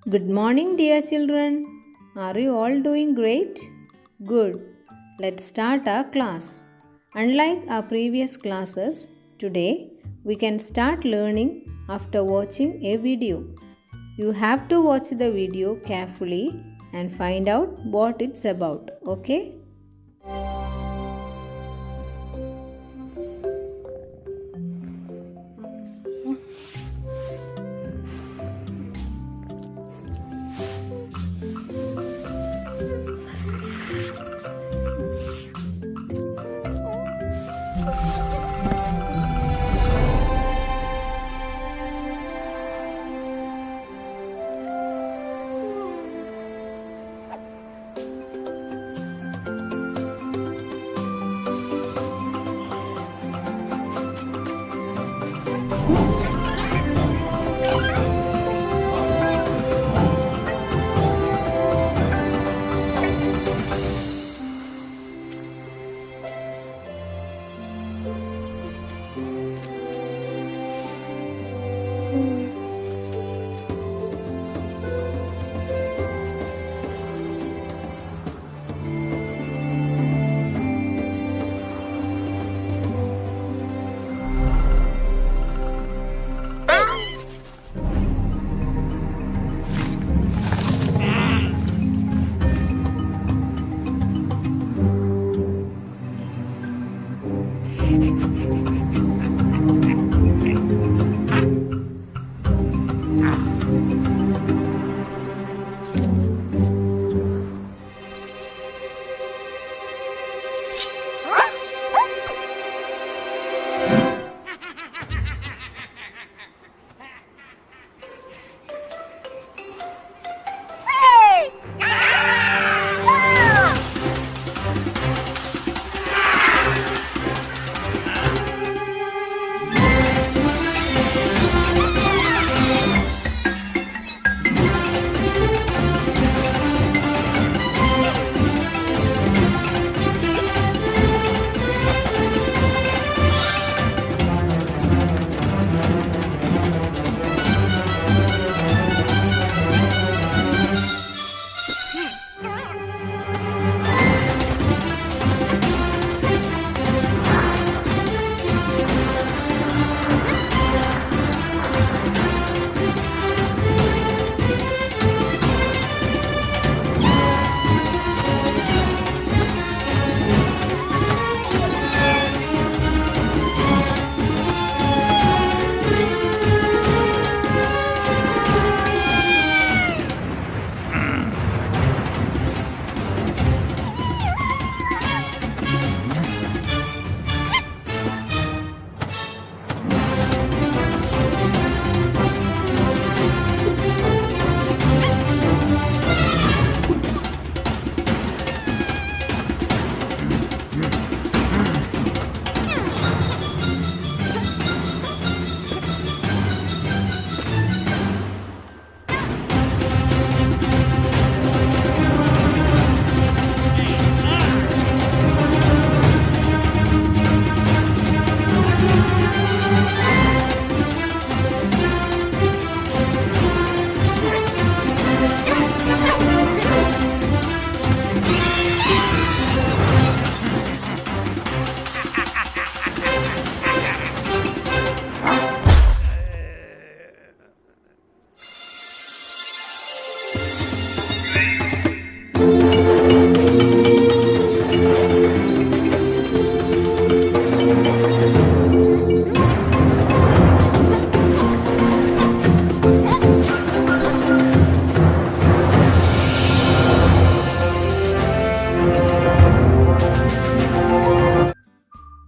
Good morning, dear children. Are you all doing great? Good. Let's start our class. Unlike our previous classes, today we can start learning after watching a video. You have to watch the video carefully and find out what it's about, okay?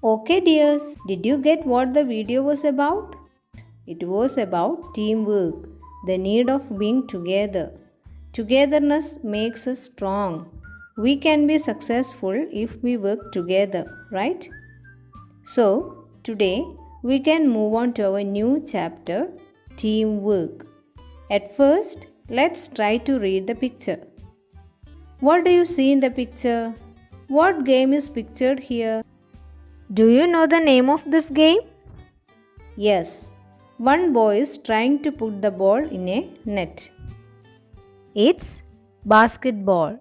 Okay, dears, did you get what the video was about? It was about teamwork, the need of being together. Togetherness makes us strong. We can be successful if we work together, right? So, today we can move on to our new chapter, teamwork. At first, let's try to read the picture. What do you see in the picture? What game is pictured here? Do you know the name of this game? Yes, one boy is trying to put the ball in a net. It's basketball.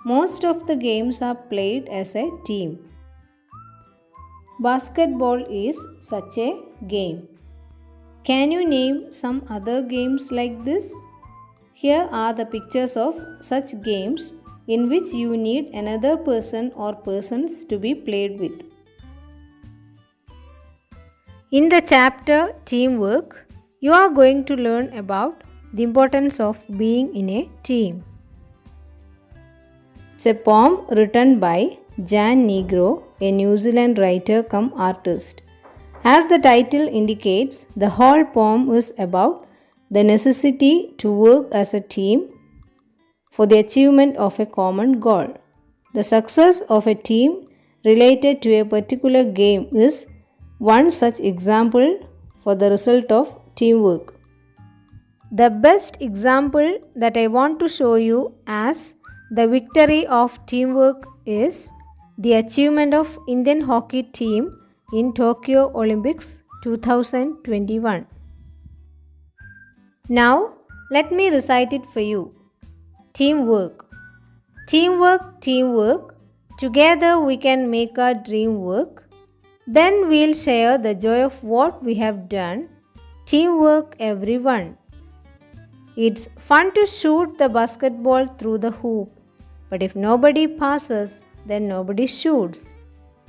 Most of the games are played as a team. Basketball is such a game. Can you name some other games like this? Here are the pictures of such games in which you need another person or persons to be played with. In the chapter Teamwork, you are going to learn about the importance of being in a team. It's a poem written by Jan Negro, a New Zealand writer cum artist. As the title indicates, the whole poem is about the necessity to work as a team for the achievement of a common goal. The success of a team related to a particular game is one such example for the result of teamwork. The best example that I want to show you as the victory of teamwork is the achievement of Indian hockey team in Tokyo Olympics 2021. Now, let me recite it for you. Teamwork. Teamwork, teamwork. Together we can make our dream work. Then we'll share the joy of what we have done. Teamwork, everyone. It's fun to shoot the basketball through the hoop. But if nobody passes, then nobody shoots.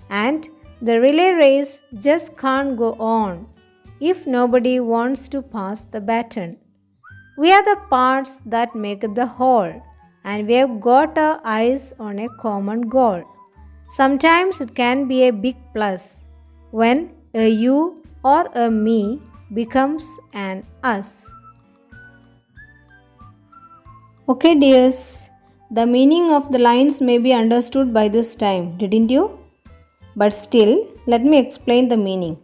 And the relay race just can't go on if nobody wants to pass the baton. We are the parts that make up the whole, and we have got our eyes on a common goal. Sometimes it can be a big plus when a you or a me becomes an us. Okay, dears, the meaning of the lines may be understood by this time, didn't you? But still, let me explain the meaning.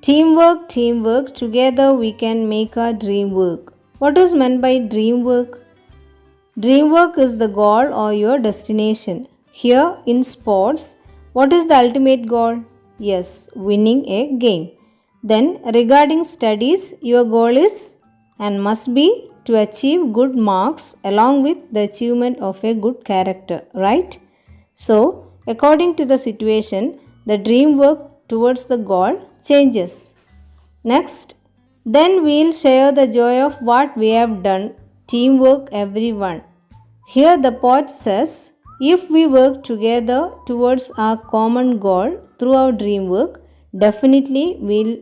Teamwork, teamwork, together we can make our dream work. What is meant by dream work? Dream work is the goal or your destination. Here in sports, what is the ultimate goal? Yes, winning a game. Then regarding studies, your goal is and must be to achieve good marks along with the achievement of a good character, right? So, according to the situation, the dream work towards the goal changes. Next, then we'll share the joy of what we have done. Teamwork, everyone. Here the poet says, if we work together towards our common goal through our dream work, definitely we'll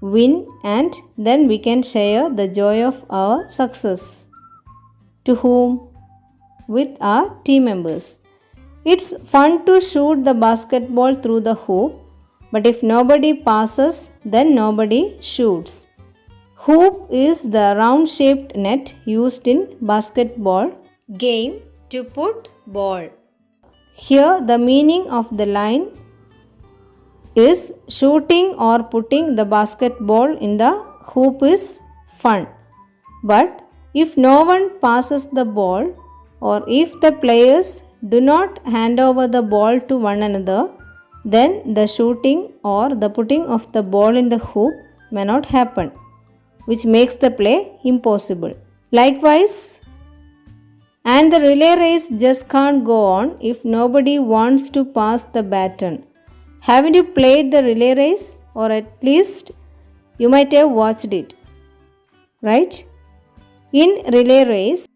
win and then we can share the joy of our success. To whom? With our team members. It's fun to shoot the basketball through the hoop, but if nobody passes, then nobody shoots. Hoop is the round-shaped net used in basketball game to put ball. Here the meaning of the line is shooting or putting the basketball in the hoop is fun. But if no one passes the ball or if the players do not hand over the ball to one another, then the shooting or the putting of the ball in the hoop may not happen, which makes the play impossible. Likewise, and the relay race just can't go on if nobody wants to pass the baton. Haven't you played the relay race? Or at least you might have watched it, right? In relay race,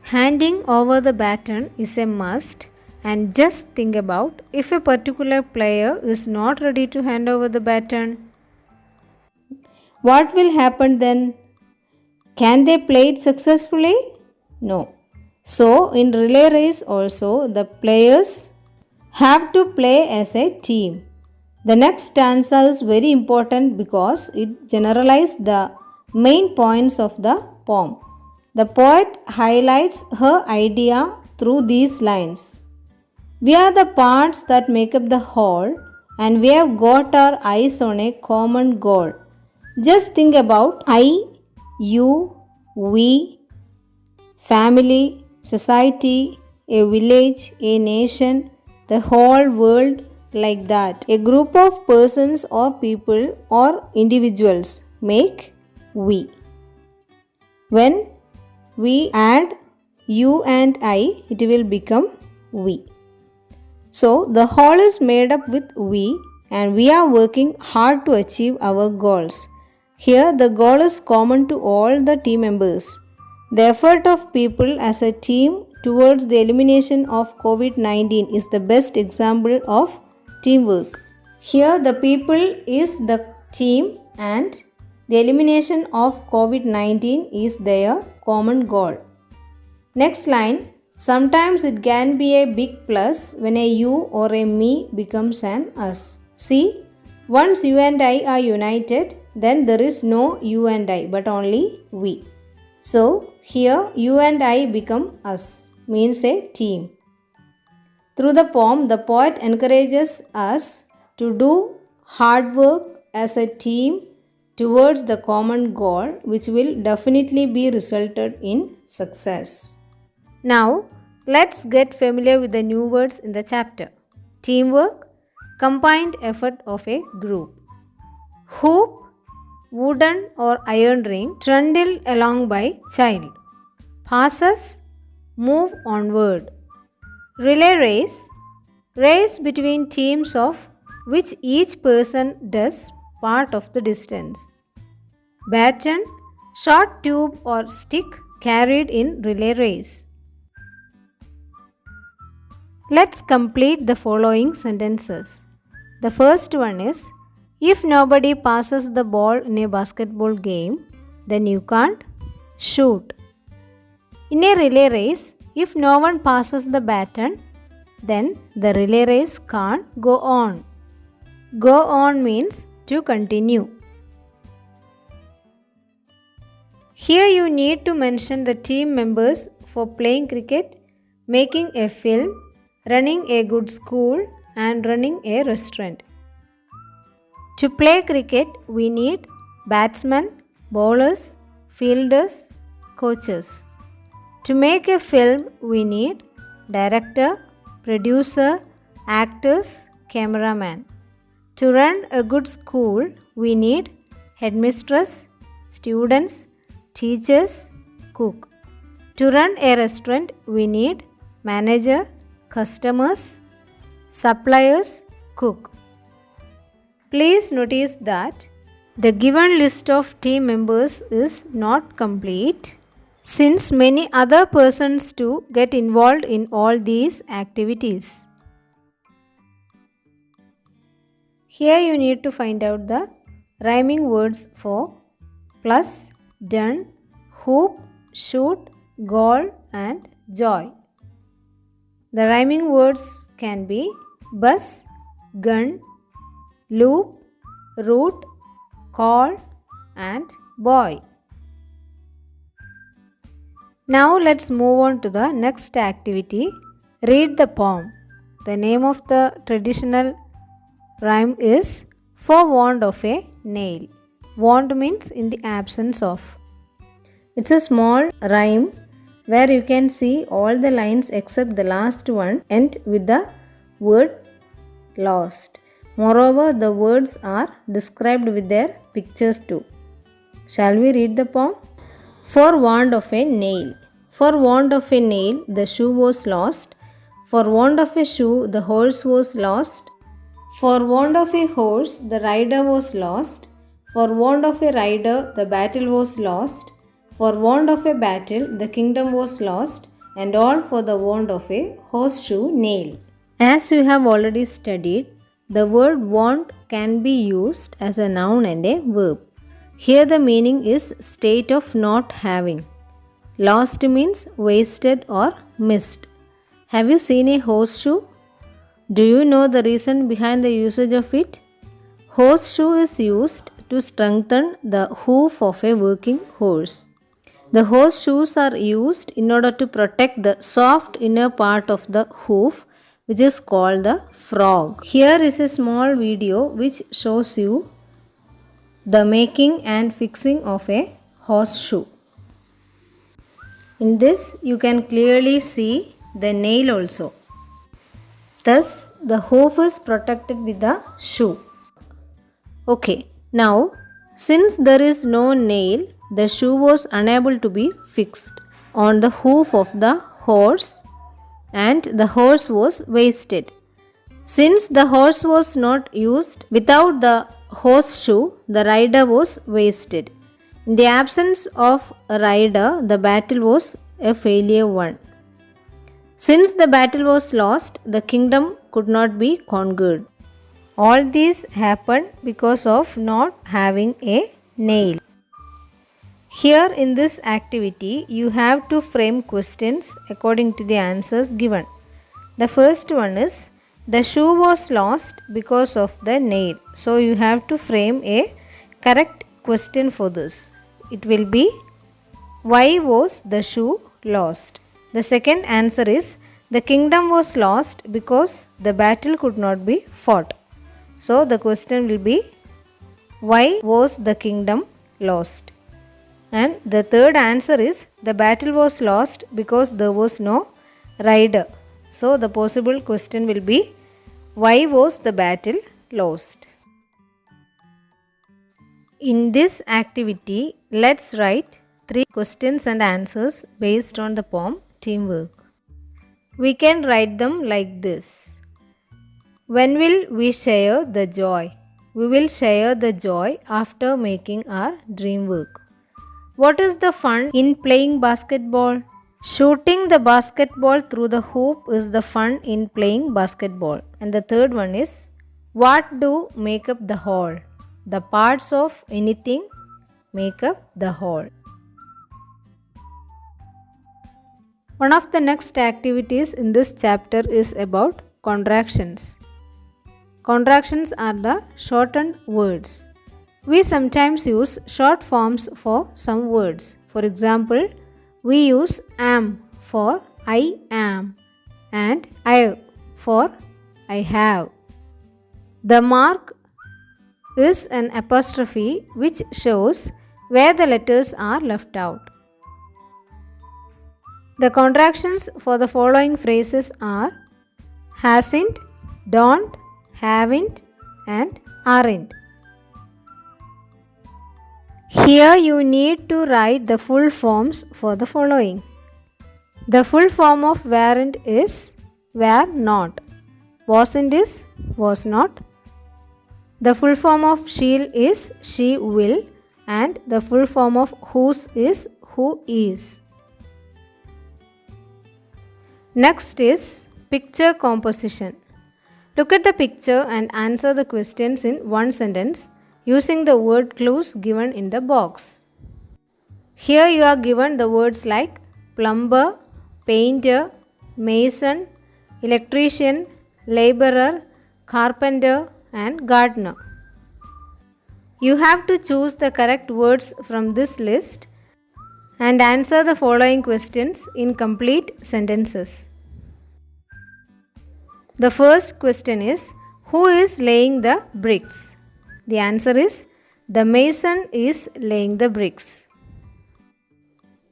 handing over the baton is a must, and just think about if a particular player is not ready to hand over the baton. What will happen then? Can they play it successfully? No. So, in relay race also, the players have to play as a team. The next stanza is very important because it generalizes the main points of the poem. The poet highlights her idea through these lines. We are the parts that make up the whole, and we have got our eyes on a common goal. Just think about I, you, we, family, society, a village, a nation, the whole world, like that. A group of persons or people or individuals make we. When we add you and I, it will become we. So the whole is made up with we, and we are working hard to achieve our goals. Here the goal is common to all the team members. The effort of people as a team towards the elimination of COVID-19 is the best example of teamwork. Here the people is the team and the elimination of COVID-19 is their common goal. Next line, sometimes it can be a big plus when a you or a me becomes an us. See, once you and I are united, then there is no you and I but only we. So, here you and I become us, means a team. Through the poem, the poet encourages us to do hard work as a team towards the common goal, which will definitely be resulted in success. Now, let's get familiar with the new words in the chapter. Teamwork, combined effort of a group. Hoop, wooden or iron ring, trundled along by child. Passes, move onward. Relay race, race between teams of which each person does part of the distance. Baton, short tube or stick carried in relay race. Let's complete the following sentences. The first one is, if nobody passes the ball in a basketball game, then you can't shoot. In a relay race, if no one passes the baton, then the relay race can't go on. Go on means to continue. Here you need to mention the team members for playing cricket, making a film, running a good school and running a restaurant. To play cricket, we need batsmen, bowlers, fielders, coaches. To make a film, we need director, producer, actors, cameraman. To run a good school, we need headmistress, students, teachers, cook. To run a restaurant, we need manager, customers, suppliers, cook. Please notice that the given list of team members is not complete since many other persons too get involved in all these activities. Here you need to find out the rhyming words for plus, done, hoop, shoot, goal and joy. The rhyming words can be bus, gun, loop, route, call and boy. Now let's move on to the next activity. Read the poem. The name of the traditional rhyme is For Want of a Nail. Want means in the absence of. It's a small rhyme where you can see all the lines except the last one end with the word lost. Moreover, the words are described with their pictures too. Shall we read the poem? For want of a nail. For want of a nail, the shoe was lost. For want of a shoe, the horse was lost. For want of a horse, the rider was lost. For want of a rider, the battle was lost. For want of a battle, the kingdom was lost. And all for the want of a horseshoe nail. As we have already studied, the word want can be used as a noun and a verb. Here the meaning is state of not having. Lost means wasted or missed. Have you seen a horseshoe? Do you know the reason behind the usage of it? Horseshoe is used to strengthen the hoof of a working horse. The horseshoes are used in order to protect the soft inner part of the hoof, which is called the frog. Here is a small video which shows you the making and fixing of a horseshoe. In this you can clearly see the nail also. Thus the hoof is protected with the shoe. Okay, now since there is no nail, the shoe was unable to be fixed on the hoof of the horse and the horse was wasted. Since the horse was not used without the horseshoe, the rider was wasted. In the absence of a rider, the battle was a failure one. Since the battle was lost, the kingdom could not be conquered. All this happened because of not having a nail. Here in this activity, you have to frame questions according to the answers given. The first one is, the shoe was lost because of the nail. So you have to frame a correct question for this. It will be, why was the shoe lost? The second answer is, the kingdom was lost because the battle could not be fought. So the question will be, why was the kingdom lost? And the third answer is, the battle was lost because there was no rider. So the possible question will be, why was the battle lost? In this activity, let's write 3 questions and answers based on the poem Teamwork. We can write them like this. When will we share the joy? We will share the joy after making our dream work. What is the fun in playing basketball? Shooting the basketball through the hoop is the fun in playing basketball. And the third one is, what do make up the whole? The parts of anything make up the whole. One of the next activities in this chapter is about contractions. Contractions are the shortened words. We sometimes use short forms for some words. For example, we use am for I am and I for I have. The mark is an apostrophe which shows where the letters are left out. The contractions for the following phrases are hasn't, don't, haven't and aren't. Here you need to write the full forms for the following. The full form of weren't is were not. Wasn't is was not. The full form of she'll is she will, and the full form of whose is who is. Next is picture composition. Look at the picture and answer the questions in one sentence using the word clues given in the box. Here you are given the words like plumber, painter, mason, electrician, laborer, carpenter and gardener. You have to choose the correct words from this list and answer the following questions in complete sentences. The first question is, who is laying the bricks? The answer is, the mason is laying the bricks.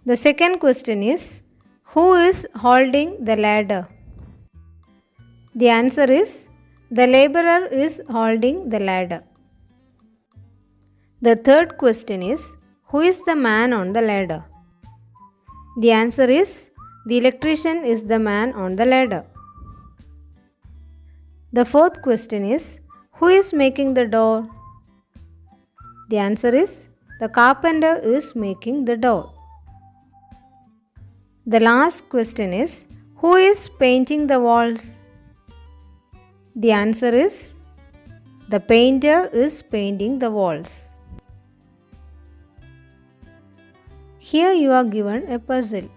The second question is, who is holding the ladder? The answer is, the laborer is holding the ladder. The third question is, who is the man on the ladder? The answer is, the electrician is the man on the ladder. The fourth question is, who is making the door? The answer is, the carpenter is making the door. The last question is, who is painting the walls? The answer is, the painter is painting the walls. Here you are given a puzzle.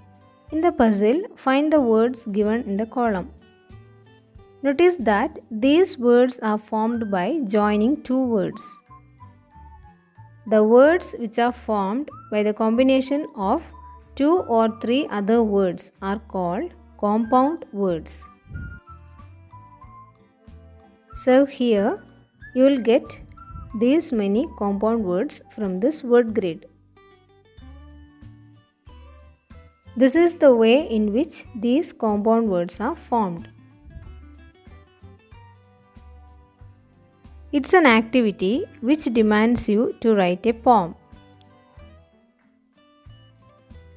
In the puzzle, find the words given in the column. Notice that these words are formed by joining two words. The words which are formed by the combination of 2 or 3 other words are called compound words. So here you will get these many compound words from this word grid. This is the way in which these compound words are formed. It's an activity which demands you to write a poem.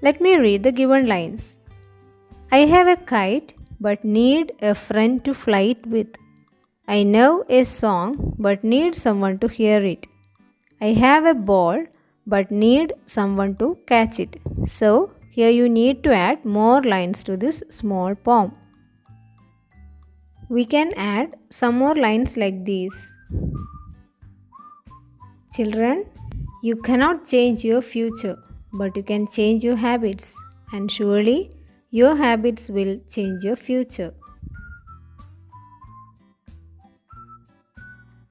Let me read the given lines. I have a kite but need a friend to fly it with. I know a song but need someone to hear it. I have a ball but need someone to catch it. So, here you need to add more lines to this small poem. We can add some more lines like these. Children, you cannot change your future, but you can change your habits, and surely your habits will change your future.